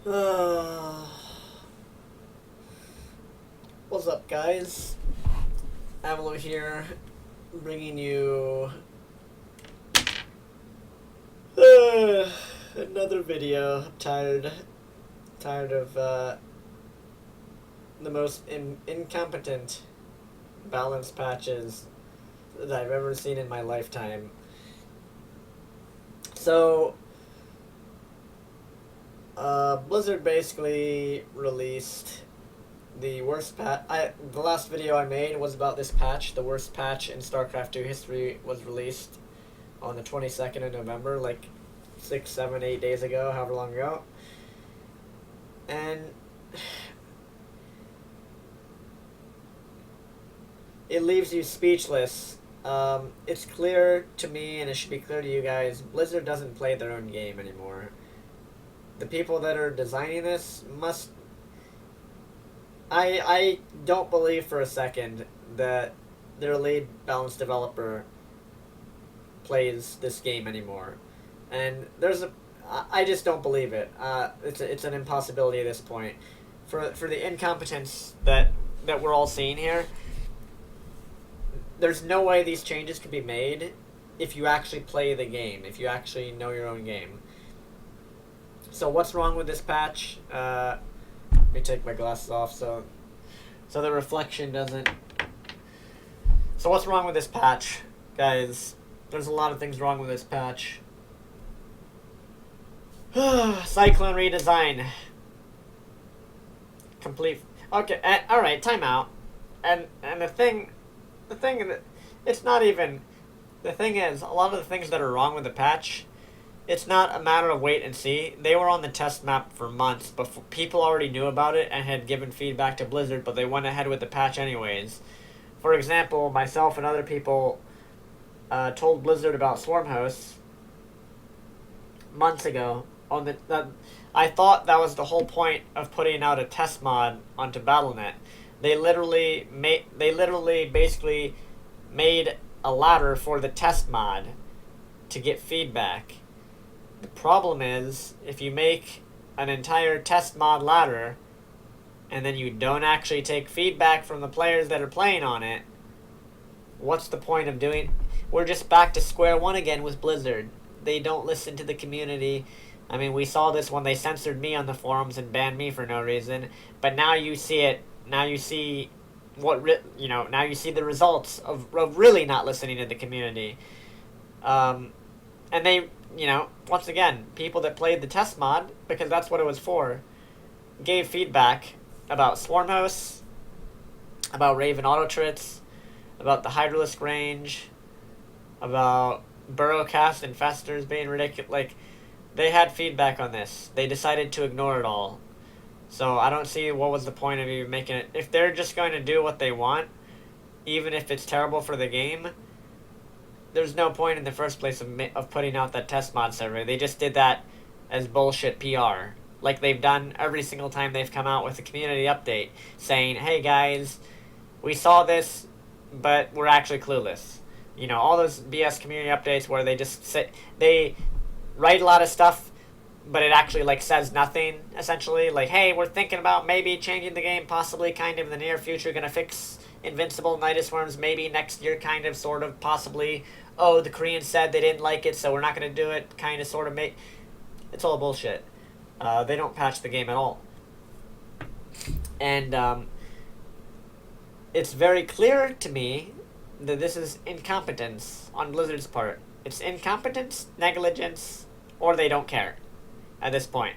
Uh, what's up, guys? Avilo here, bringing you another video. I'm tired of the most incompetent balance patches that I've ever seen in my lifetime. So, Blizzard basically released the worst patch. The last video I made was about this patch. The worst patch in StarCraft 2 history was released on the 22nd of November, like 6, 7, 8 days ago, however long ago. And it leaves you speechless. It's clear to me, and it should be clear to you guys, Blizzard doesn't play their own game anymore. The people that are designing this must... I don't believe for a second that their lead balance developer plays this game anymore. And I just don't believe it. It's an impossibility at this point. For the incompetence that we're all seeing here, there's no way these changes could be made if you actually play the game, if you actually know your own game. So what's wrong with this patch? Let me take my glasses off so the reflection doesn't... So what's wrong with this patch, guys? There's a lot of things wrong with this patch. Cyclone redesign. Complete... Okay, alright, timeout. And the thing that... It's not even... The thing is, a lot of the things that are wrong with the patch... It's not a matter of wait and see. They were on the test map for months, but people already knew about it and had given feedback to Blizzard, but they went ahead with the patch anyways. For example, myself and other people told Blizzard about Swarm hosts months ago. I thought that was the whole point of putting out a test mod onto Battle.net. They literally basically made a ladder for the test mod to get feedback. The problem is, if you make an entire test mod ladder, and then you don't actually take feedback from the players that are playing on it, what's the point of doing... We're just back to square one again with Blizzard. They don't listen to the community. I mean, we saw this when they censored me on the forums and banned me for no reason, but now you see it. Now you see now you see the results of really not listening to the community. And they... once again, people that played the test mod, because that's what it was for, gave feedback about Swarm hosts, about Raven auto trits, about the Hydralisk range, about Burrowcast infestors being ridiculous. Like, they had feedback on this. They decided to ignore it all. So I don't see what was the point of even making it. If they're just going to do what they want, even if it's terrible for the game, there's no point in the first place of putting out that test mod server. They just did that as bullshit PR. Like they've done every single time they've come out with a community update saying, hey guys, we saw this, but we're actually clueless. All those BS community updates where they just they write a lot of stuff, but it actually says nothing, essentially. Like, hey, we're thinking about maybe changing the game, possibly, kind of, in the near future, gonna fix Invincible Nidus Worms maybe next year, kind of, sort of, possibly. Oh, the Koreans said they didn't like it, so we're not going to do it, kind of, sort of. It's all bullshit. They don't patch the game at all. And it's very clear to me that this is incompetence on Blizzard's part. It's incompetence, negligence, or they don't care at this point.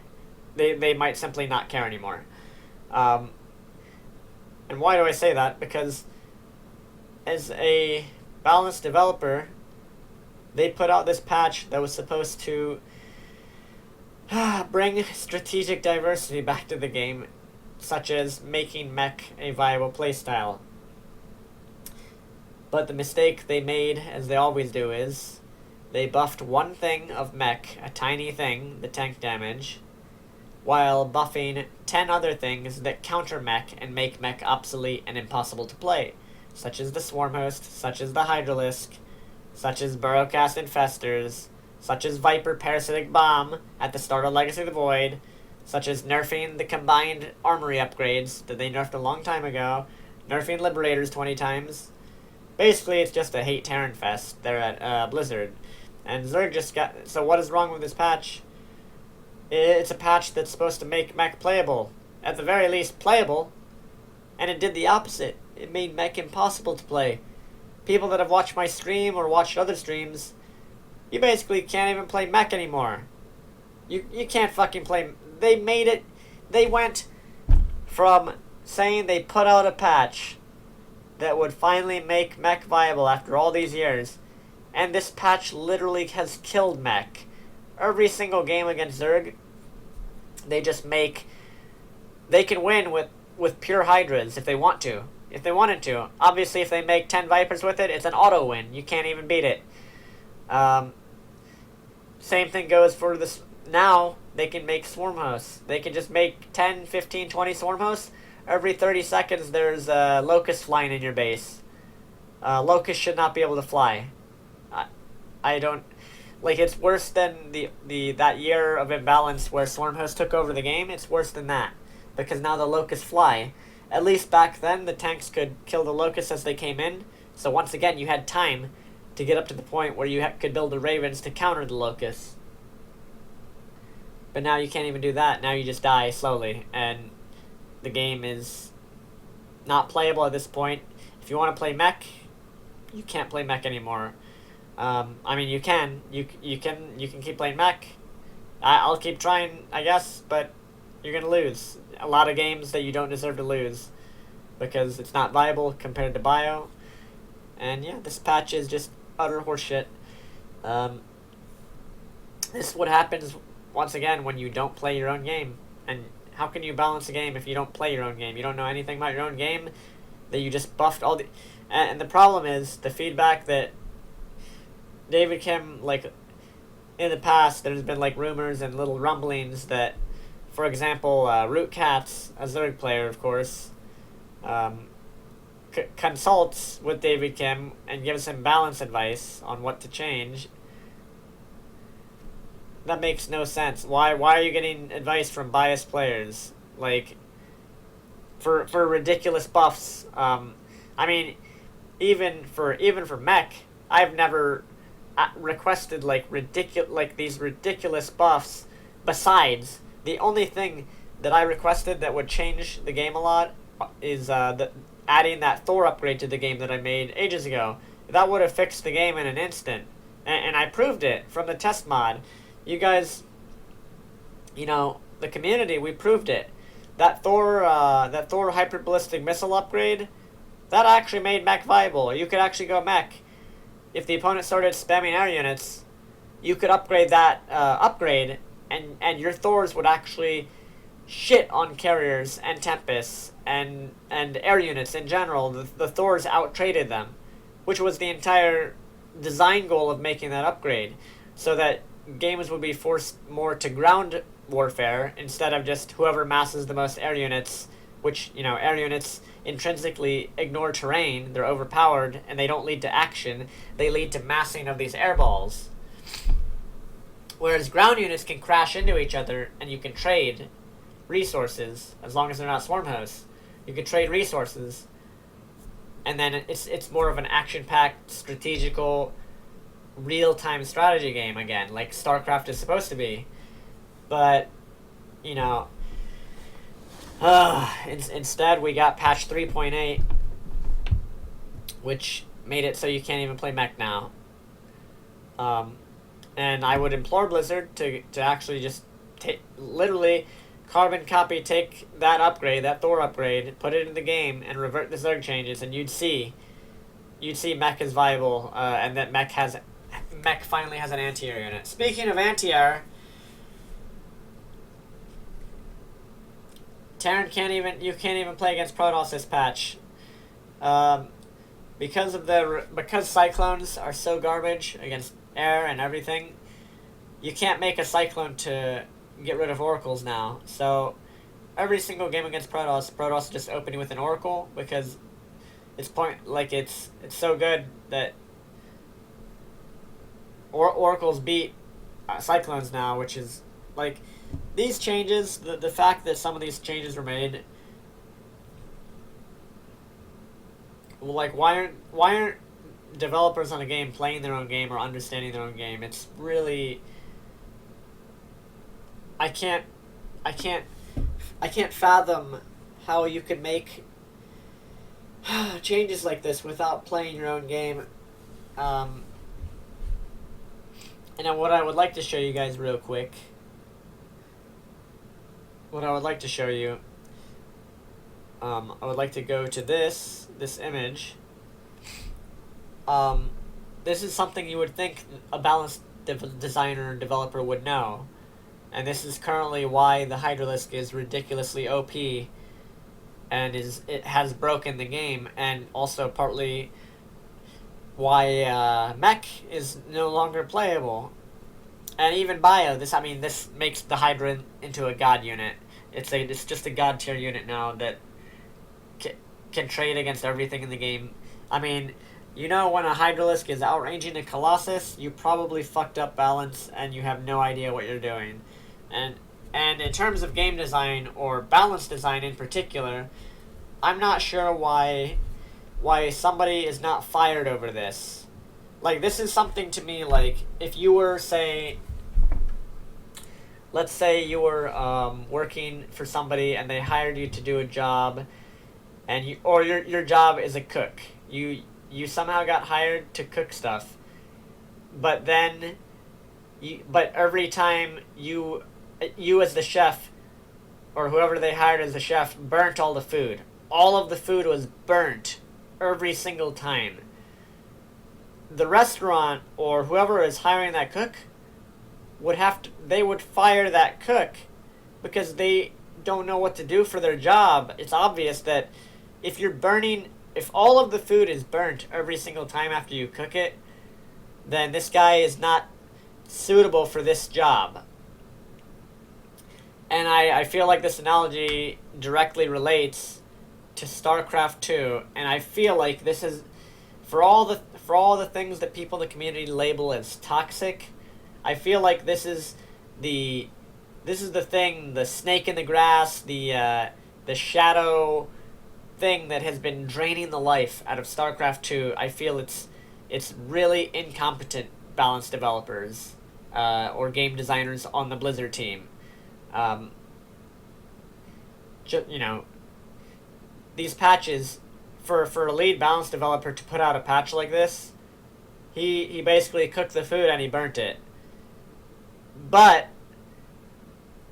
They might simply not care anymore. And why do I say that? Because as a balanced developer, they put out this patch that was supposed to bring strategic diversity back to the game, such as making Mech a viable playstyle. But the mistake they made, as they always do, is they buffed one thing of Mech, a tiny thing, the tank damage, while buffing 10 other things that counter Mech and make Mech obsolete and impossible to play, such as the Swarm host, such as the Hydralisk, such as Burrowcast infestors, such as Viper Parasitic Bomb at the start of Legacy of the Void, such as nerfing the combined armory upgrades that they nerfed a long time ago, nerfing Liberators 20 times. Basically, it's just a hate Terran fest there at Blizzard. And Zerg just got... So what is wrong with this patch? It's a patch that's supposed to make Mech playable. At the very least, playable. And it did the opposite. It made Mech impossible to play. People that have watched my stream or watched other streams, you basically can't even play Mech anymore. You can't fucking play... They made it... They went from saying they put out a patch that would finally make Mech viable after all these years, and this patch literally has killed Mech. Every single game against Zerg, they just make... They can win with pure Hydras if they want to. If they wanted to. Obviously, if they make 10 Vipers with it, it's an auto win. You can't even beat it. Same thing goes for this... Now, they can make Swarm Hosts. They can just make 10, 15, 20 Swarm Hosts. Every 30 seconds, there's a Locust flying in your base. Locust should not be able to fly. I don't... Like, it's worse than that year of imbalance where Swarm Host took over the game. It's worse than that. Because now the Locusts fly. At least back then, the tanks could kill the Locusts as they came in. So once again, you had time to get up to the point where you could build the Ravens to counter the Locusts. But now you can't even do that. Now you just die slowly. And the game is not playable at this point. If you want to play Mech, you can't play Mech anymore. I mean, you can. You can keep playing Mech. I'll keep trying, I guess, but you're going to lose. A lot of games that you don't deserve to lose because it's not viable compared to Bio. And yeah, this patch is just utter horseshit. This is what happens, once again, when you don't play your own game. And how can you balance a game if you don't play your own game? You don't know anything about your own game, that you just buffed all the... And the problem is, the feedback that David Kim, like, in the past, there's been, like, rumors and little rumblings that, for example, Root Cats, a Zerg player, of course, consults with David Kim and gives him balance advice on what to change. That makes no sense. Why are you getting advice from biased players? Like, for ridiculous buffs. I mean, even for Mech, I've never requested these ridiculous buffs. Besides, the only thing that I requested that would change the game a lot is adding that Thor upgrade to the game that I made ages ago. That would have fixed the game in an instant, and I proved it from the test mod. You guys, you know, the community, we proved it. That Thor hyperballistic missile upgrade, that actually made Mech viable. You could actually go Mech. If the opponent started spamming air units, you could upgrade that upgrade, and your Thors would actually shit on carriers and Tempests and air units in general. The Thors out-traded them, which was the entire design goal of making that upgrade, so that games would be forced more to ground warfare instead of just whoever masses the most air units, which, you know, air units intrinsically ignore terrain, they're overpowered, and they don't lead to action, they lead to massing of these air balls. Whereas ground units can crash into each other, and you can trade resources, as long as they're not swarm hosts. You can trade resources, and then it's more of an action-packed, strategical, real-time strategy game again, like StarCraft is supposed to be. But, you know, instead we got patch 3.8, which made it so you can't even play Mech now. And I would implore Blizzard to actually just literally carbon copy, take that upgrade, that Thor upgrade, put it in the game, and revert the Zerg changes, and you'd see Mech is viable, and that Mech finally has an anti-air unit. Speaking of anti-air, Terran can't even play against Protoss this patch. Because Cyclones are so garbage against air and everything, you can't make a Cyclone to get rid of Oracles now. So every single game against Protoss just opening with an Oracle, because it's so good that Oracles beat Cyclones now, which is like these changes, the fact that some of these changes were made, like why aren't developers on a game playing their own game or understanding their own game? It's really I can't I can't I can't fathom how you could make changes like this without playing your own game. Um, and then what I would like to show you guys real quick, what I would like to show you, I would like to go to this image. This is something you would think a balanced designer and developer would know. And this is currently why the Hydralisk is ridiculously OP and it has broken the game, and also partly why Mech is no longer playable. And even Bio, this makes the Hydra into a god unit. It's just a god tier unit now that can trade against everything in the game. I mean, you know, when a Hydralisk is outranging a Colossus, you probably fucked up balance and you have no idea what you're doing. And in terms of game design, or balance design in particular, I'm not sure why somebody is not fired over this. Like, this is something to me, like, if you were, let's say you were working for somebody and they hired you to do a job, and your job is a cook. You somehow got hired to cook stuff, but then but every time you as the chef, or whoever they hired as the chef, burnt all the food. All of the food was burnt every single time. The restaurant or whoever is hiring that cook they would fire that cook because they don't know what to do for their job. It's obvious that if all of the food is burnt every single time after you cook it, then this guy is not suitable for this job. And I feel like this analogy directly relates to StarCraft 2, and I feel like this is, for all the things that people in the community label as toxic, I feel like this is the thing, the snake in the grass, the shadow thing that has been draining the life out of StarCraft 2. I feel it's really incompetent balance developers or game designers on the Blizzard team. These patches, for a lead balance developer to put out a patch like this, he basically cooked the food and he burnt it. But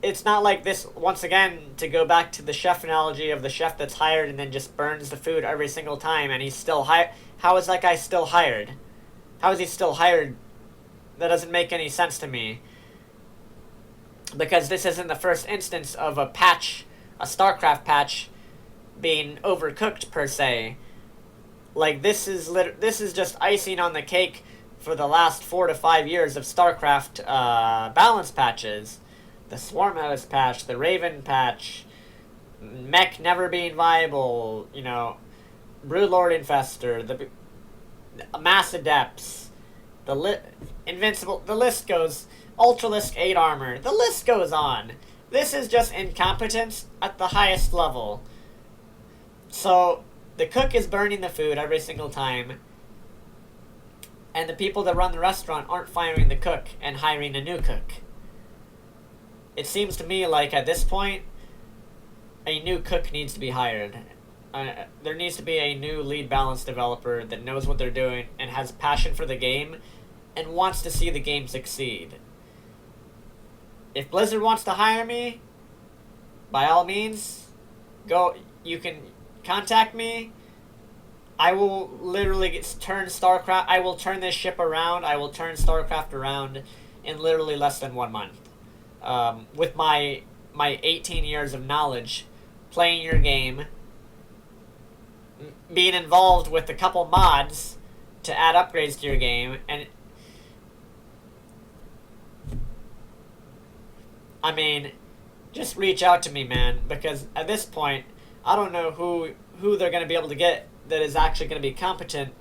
it's not like this, once again, to go back to the chef analogy of the chef that's hired and then just burns the food every single time and he's still hired. How is that guy still hired? How is he still hired? That doesn't make any sense to me. Because this isn't the first instance of a StarCraft patch, being overcooked per se. Like, this is just icing on the cake for the last 4 to 5 years of StarCraft balance patches. The Swarm House patch, the Raven patch, Mech never being viable, Broodlord Infestor, the Mass Adepts, Invincible, the list goes, Ultralisk 8 armor, the list goes on. This is just incompetence at the highest level. So, the cook is burning the food every single time, and the people that run the restaurant aren't firing the cook and hiring a new cook. It seems to me like at this point, a new cook needs to be hired. There needs to be a new lead balance developer that knows what they're doing and has passion for the game and wants to see the game succeed. If Blizzard wants to hire me, by all means, you can contact me. I will literally turn StarCraft, I will turn this ship around, I will turn StarCraft around in literally less than 1 month. With my 18 years of knowledge, playing your game, being involved with a couple mods to add upgrades to your game, and I mean, just reach out to me, man, because at this point, I don't know who they're going to be able to get that is actually going to be competent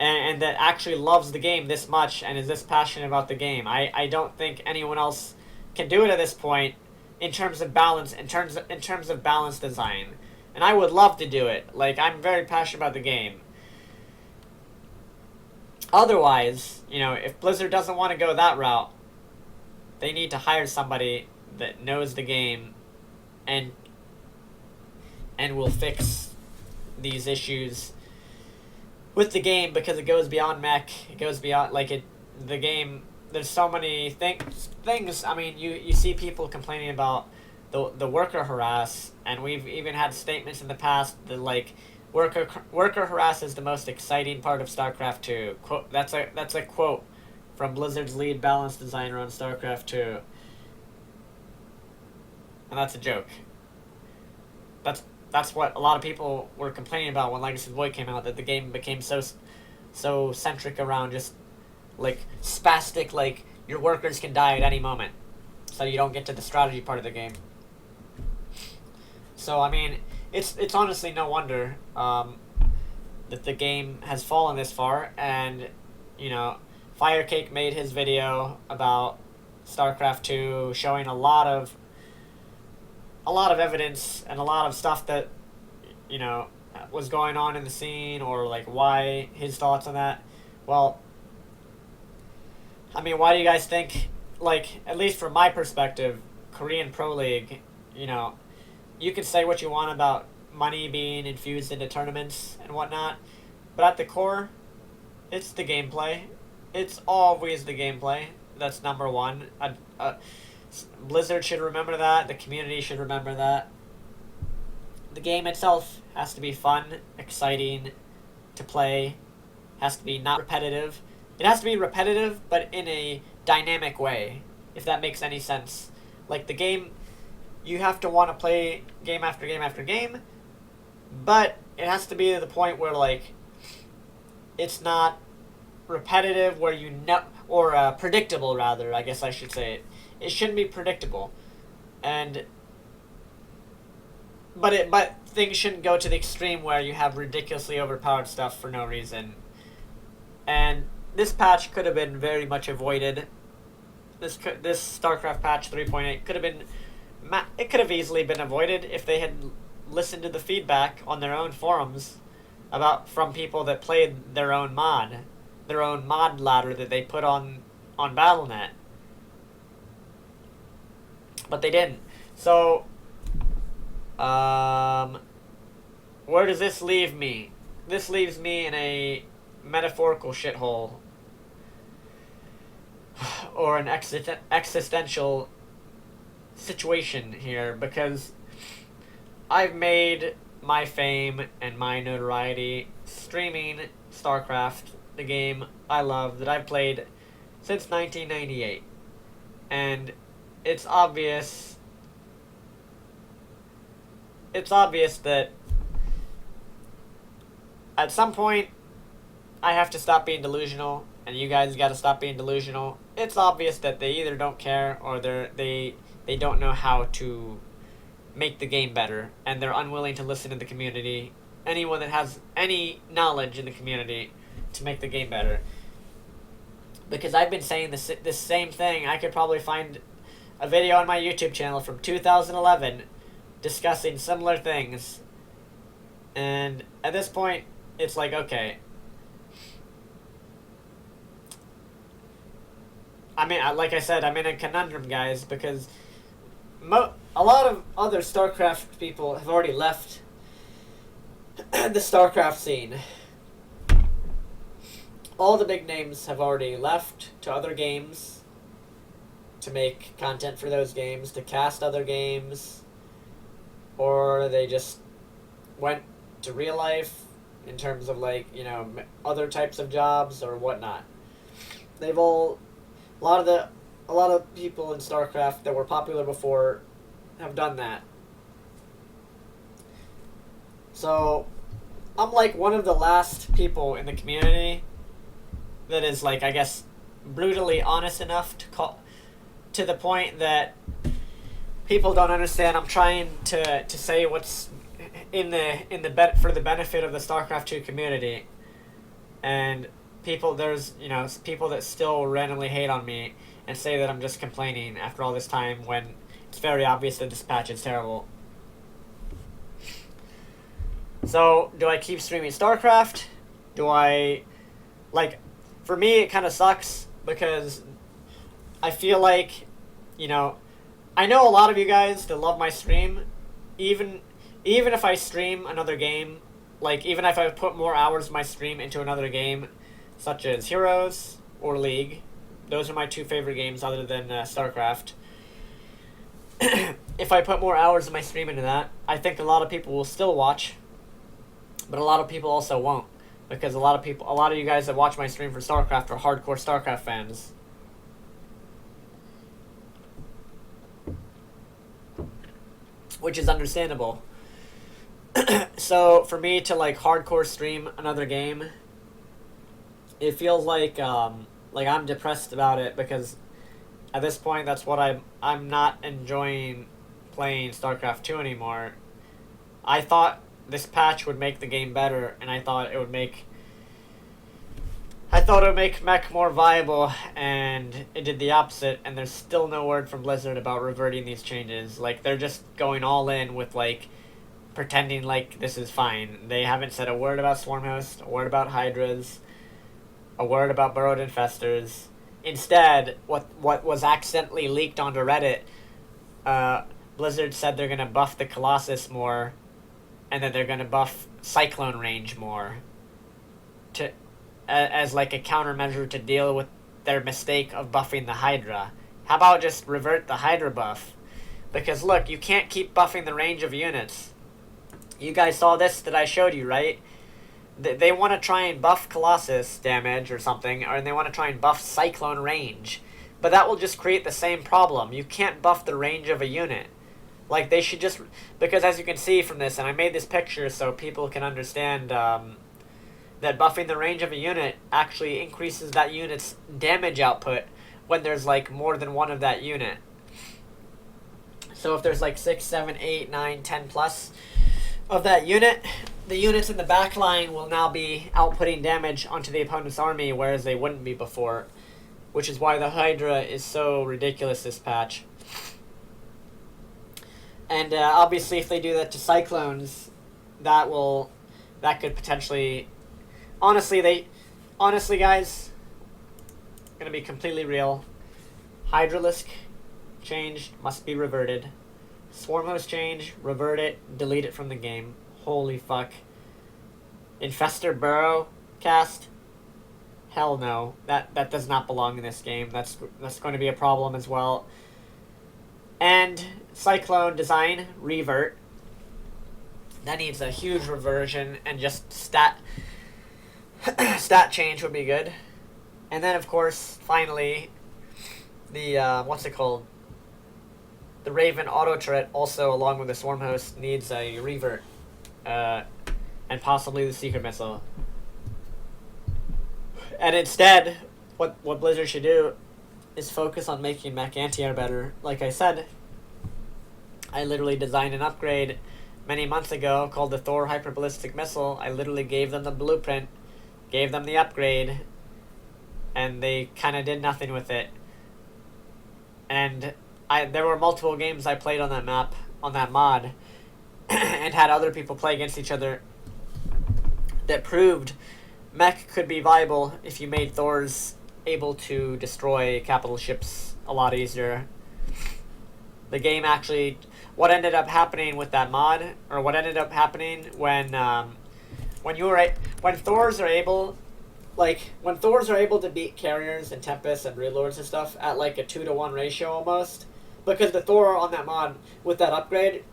and that actually loves the game this much and is this passionate about the game. I don't think anyone else can do it at this point in terms of balance, in terms of balance design. And I would love to do it. Like, I'm very passionate about the game. Otherwise, you know, if Blizzard doesn't want to go that route, they need to hire somebody that knows the game and will fix these issues with the game, because it goes beyond Mech. It goes beyond, like, the game. There's so many things. I mean, you see people complaining about the worker harass, and we've even had statements in the past that, like, worker harass is the most exciting part of StarCraft 2. Quote, that's a quote from Blizzard's lead balance designer on StarCraft 2. And that's a joke. That's what a lot of people were complaining about when Legacy of the Void came out, that the game became so centric around just, like, spastic, like, your workers can die at any moment, so you don't get to the strategy part of the game. So, I mean, it's honestly no wonder that the game has fallen this far. And, you know, Firecake made his video about StarCraft 2, showing a lot of evidence and a lot of stuff that, you know, was going on in the scene, or, like, why his thoughts on that. Well, I mean, why do you guys think, like, at least from my perspective, Korean Pro League, you know, you can say what you want about money being infused into tournaments and whatnot, but at the core, it's the gameplay. It's always the gameplay that's number one. Blizzard should remember that. The community should remember that. The game itself has to be fun, exciting to play. Has to be not repetitive. It has to be repetitive, but in a dynamic way, if that makes any sense. Like, the game, you have to want to play game after game after game, but it has to be to the point where, like, it's not repetitive, where you know, or predictable, rather, I guess I should say it. It shouldn't be predictable. And but things shouldn't go to the extreme where you have ridiculously overpowered stuff for no reason. And this patch could have been very much avoided. This StarCraft patch 3.8 could have been, it could have easily been avoided if they had listened to the feedback on their own forums from people that played their own mod ladder that they put on Battle.net. But they didn't. So, where does this leave me? This leaves me in a metaphorical shithole, or an existential situation here, because I've made my fame and my notoriety streaming StarCraft, the game I love, that I've played since 1998. And it's obvious that at some point I have to stop being delusional, and you guys got to stop being delusional. It's obvious that they either don't care, or they don't know how to make the game better, and they're unwilling to listen to the community, anyone that has any knowledge in the community, to make the game better. Because I've been saying this same thing. I could probably find a video on my YouTube channel from 2011 discussing similar things, and at this point, it's like, okay, I mean, like I said, I'm in a conundrum, guys, because a lot of other StarCraft people have already left the StarCraft scene. All the big names have already left to other games to make content for those games, to cast other games, or they just went to real life in terms of, like, you know, other types of jobs or whatnot. A lot of people in StarCraft that were popular before have done that. So I'm like one of the last people in the community that is, like, I guess, brutally honest enough to the point that people don't understand. I'm trying to say what's for the benefit of the StarCraft 2 community, and there's people that still randomly hate on me, and say that I'm just complaining after all this time when it's very obvious that this patch is terrible. So, do I keep streaming StarCraft? Do I... Like, for me, it kind of sucks because I feel like, you know, I know a lot of you guys that love my stream, even if I stream another game, like, even if I put more hours of my stream into another game, such as Heroes or League, those are my two favorite games other than StarCraft. If I put more hours of my stream into that, I think a lot of people will still watch, but a lot of people also won't, because a lot of you guys that watch my stream for StarCraft are hardcore StarCraft fans. Which is understandable. So for me to like hardcore stream another game, it feels like I'm depressed about it, because at this point that's what I'm not enjoying playing StarCraft 2 anymore. I thought this patch would make the game better, and I thought it would make Mech more viable, and it did the opposite, and there's still no word from Blizzard about reverting these changes. Like, they're just going all in with, like, pretending like this is fine. They haven't said a word about Swarmhost, a word about Hydras, a word about burrowed infestors. Instead, what was accidentally leaked onto Reddit, Blizzard said they're going to buff the Colossus more, and then they're going to buff Cyclone range more as like a countermeasure to deal with their mistake of buffing the Hydra. How about just revert the Hydra buff? Because look, you can't keep buffing the range of units. You guys saw this that I showed you, right? They want to try and buff Colossus damage or something, or they want to try and buff Cyclone range. But that will just create the same problem. You can't buff the range of a unit. Like, they should just... Because as you can see from this, and I made this picture so people can understand that buffing the range of a unit actually increases that unit's damage output when there's, like, more than one of that unit. So if there's, like, 6, 7, 8, 9, 10 plus of that unit, the units in the back line will now be outputting damage onto the opponent's army, whereas they wouldn't be before. Which is why the Hydra is so ridiculous this patch. And obviously if they do that to Cyclones, that could potentially... Honestly, guys, gonna be completely real. Hydralisk change must be reverted. Swarmhost change, revert it, delete it from the game. Holy fuck. Infestor Burrow cast? Hell no. That does not belong in this game. That's going to be a problem as well. And Cyclone design, revert. That needs a huge reversion, and just stat change would be good. And then, of course, finally, the, what's it called? The Raven auto turret, also along with the Swarmhost, needs a revert. And possibly the Secret Missile. And instead, what Blizzard should do is focus on making Mech anti-air better. Like I said, I literally designed an upgrade many months ago called the Thor Hyperballistic Missile. I literally gave them the blueprint, gave them the upgrade, and they kind of did nothing with it. And there were multiple games I played on that map, on that mod, and had other people play against each other that proved Mech could be viable if you made Thors able to destroy capital ships a lot easier. The game actually... What ended up happening with that mod, or what ended up happening when Thors are able... Like, when Thors are able to beat carriers and Tempests and Brood Lords and stuff at like a 2-to-1 ratio almost, because the Thor on that mod with that upgrade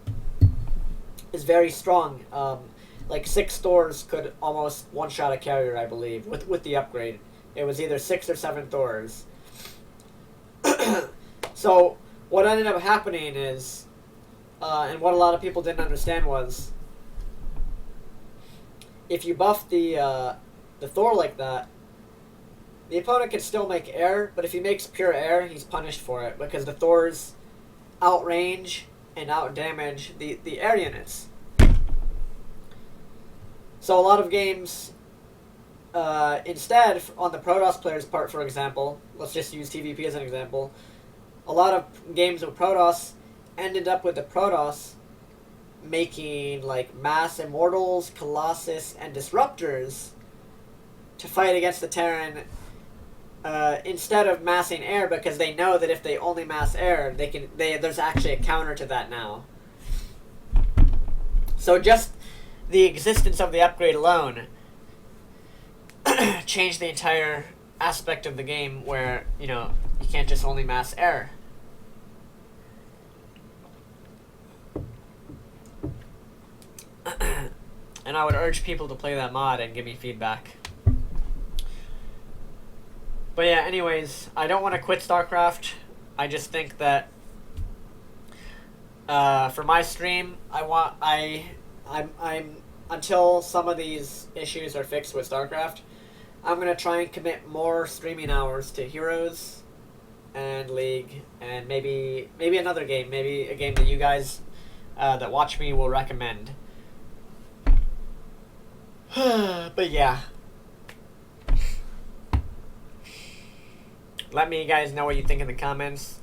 is very strong. Like 6 Thors could almost one-shot a carrier, I believe, with the upgrade. It was either 6 or 7 Thors. So what ended up happening is, and what a lot of people didn't understand was, if you buff the Thor like that, the opponent can still make air, but if he makes pure air, he's punished for it, because the Thors outrange and outdamage the air units. So a lot of games, Instead, on the Protoss player's part, for example, let's just use TVP as an example, a lot of games with Protoss ended up with the Protoss making like mass immortals, colossus, and disruptors to fight against the Terran instead of massing air, because they know that if they only mass air, there's actually a counter to that now. So just the existence of the upgrade alone changed the entire aspect of the game, where you can't just only mass air. And I would urge people to play that mod and give me feedback. But yeah, anyways, I don't want to quit StarCraft. I just think that for my stream, I'm until some of these issues are fixed with StarCraft, I'm gonna try and commit more streaming hours to Heroes and League, and maybe another game, maybe a game that you guys that watch me will recommend. But yeah, let me guys know what you think in the comments.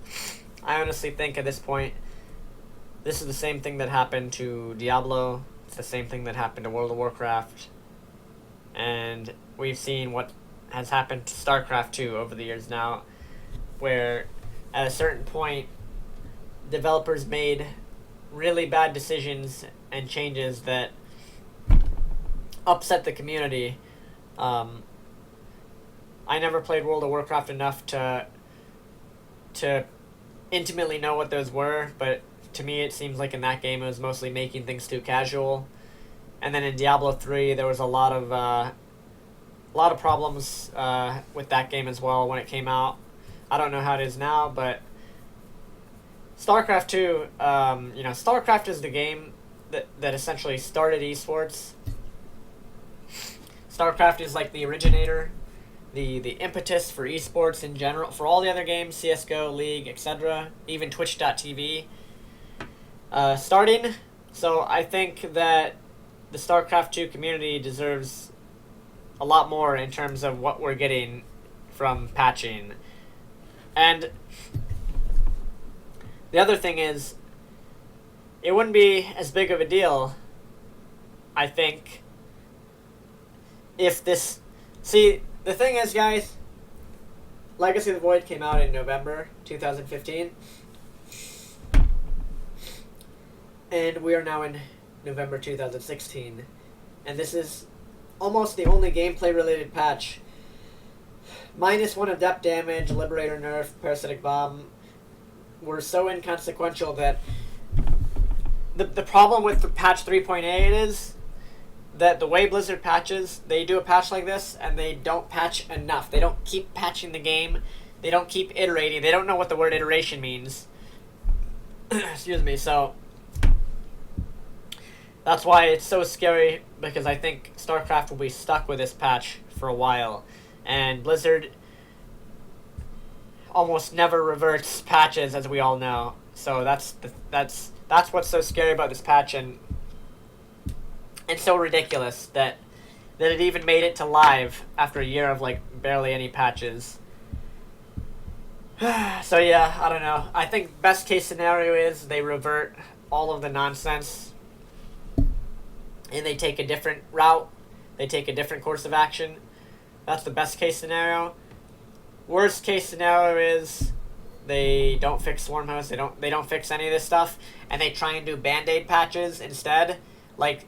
I honestly think at this point, this is the same thing that happened to Diablo. It's the same thing that happened to World of Warcraft. And we've seen what has happened to StarCraft 2 over the years now, where at a certain point, developers made really bad decisions and changes that upset the community. I never played World of Warcraft enough to intimately know what those were, but to me it seems like in that game it was mostly making things too casual. And then in Diablo 3 there was a lot of problems with that game as well when it came out. I don't know how it is now, but StarCraft 2, StarCraft is the game that essentially started esports. StarCraft is like the originator, the impetus for esports in general, for all the other games, CSGO, League, etc., even Twitch.tv starting. So I think that the StarCraft 2 community deserves a lot more in terms of what we're getting from patching. And the other thing is, it wouldn't be as big of a deal, I think, if this... See, the thing is, guys, Legacy of the Void came out in November 2015. And we are now in November 2016. And this is almost the only gameplay-related patch. -1 of depth damage, Liberator nerf, Parasitic Bomb were so inconsequential that the problem with the patch 3.8 is that the way Blizzard patches, they do a patch like this and they don't patch enough. They don't keep patching the game. They don't keep iterating. They don't know what the word iteration means. Excuse me. So that's why it's so scary, because I think StarCraft will be stuck with this patch for a while. And Blizzard almost never reverts patches, as we all know. So that's what's so scary about this patch, and so ridiculous that it even made it to live after a year of like barely any patches. So yeah, I don't know. I think best case scenario is they revert all of the nonsense and they take a different route. They take a different course of action. That's the best case scenario. Worst case scenario is they don't fix Swarm Host. They don't fix any of this stuff, and they try and do Band-Aid patches instead, like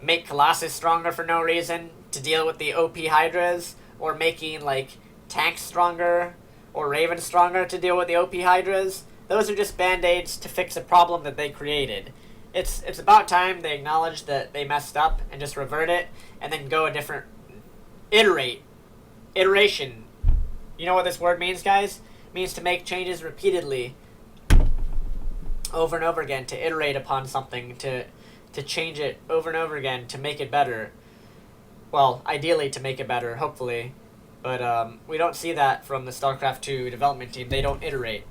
make Colossus stronger for no reason to deal with the OP Hydras, or making like tanks stronger or Ravens stronger to deal with the OP Hydras. Those are just Band-Aids to fix a problem that they created. It's about time they acknowledge that they messed up and just revert it, and then go a different... Iteration. You know what this word means, guys? It means to make changes repeatedly, over and over again, to iterate upon something, to change it over and over again, to make it better. Well, ideally to make it better, hopefully. But we don't see that from the StarCraft 2 development team. They don't iterate.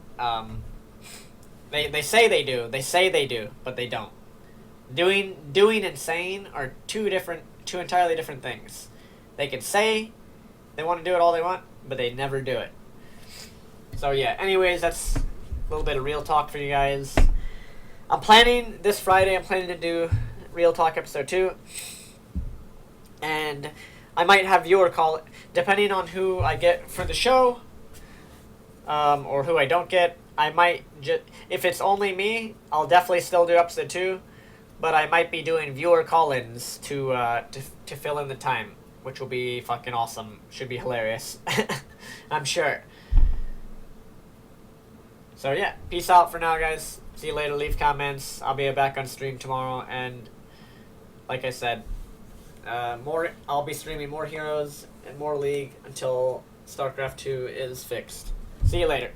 They say they do. They say they do, but they don't. Doing and saying are two entirely different things. They can say they want to do it all they want, but they never do it. So yeah, anyways, that's a little bit of real talk for you guys. I'm planning this Friday, I'm planning to do Real Talk episode 2. And I might have viewer call, depending on who I get for the show, or who I don't get. I might just, if it's only me, I'll definitely still do episode 2, but I might be doing viewer call-ins to fill in the time, which will be fucking awesome. Should be hilarious. I'm sure. So yeah, peace out for now, guys. See you later. Leave comments. I'll be back on stream tomorrow, and like I said, I'll be streaming more Heroes and more League until StarCraft 2 is fixed. See you later.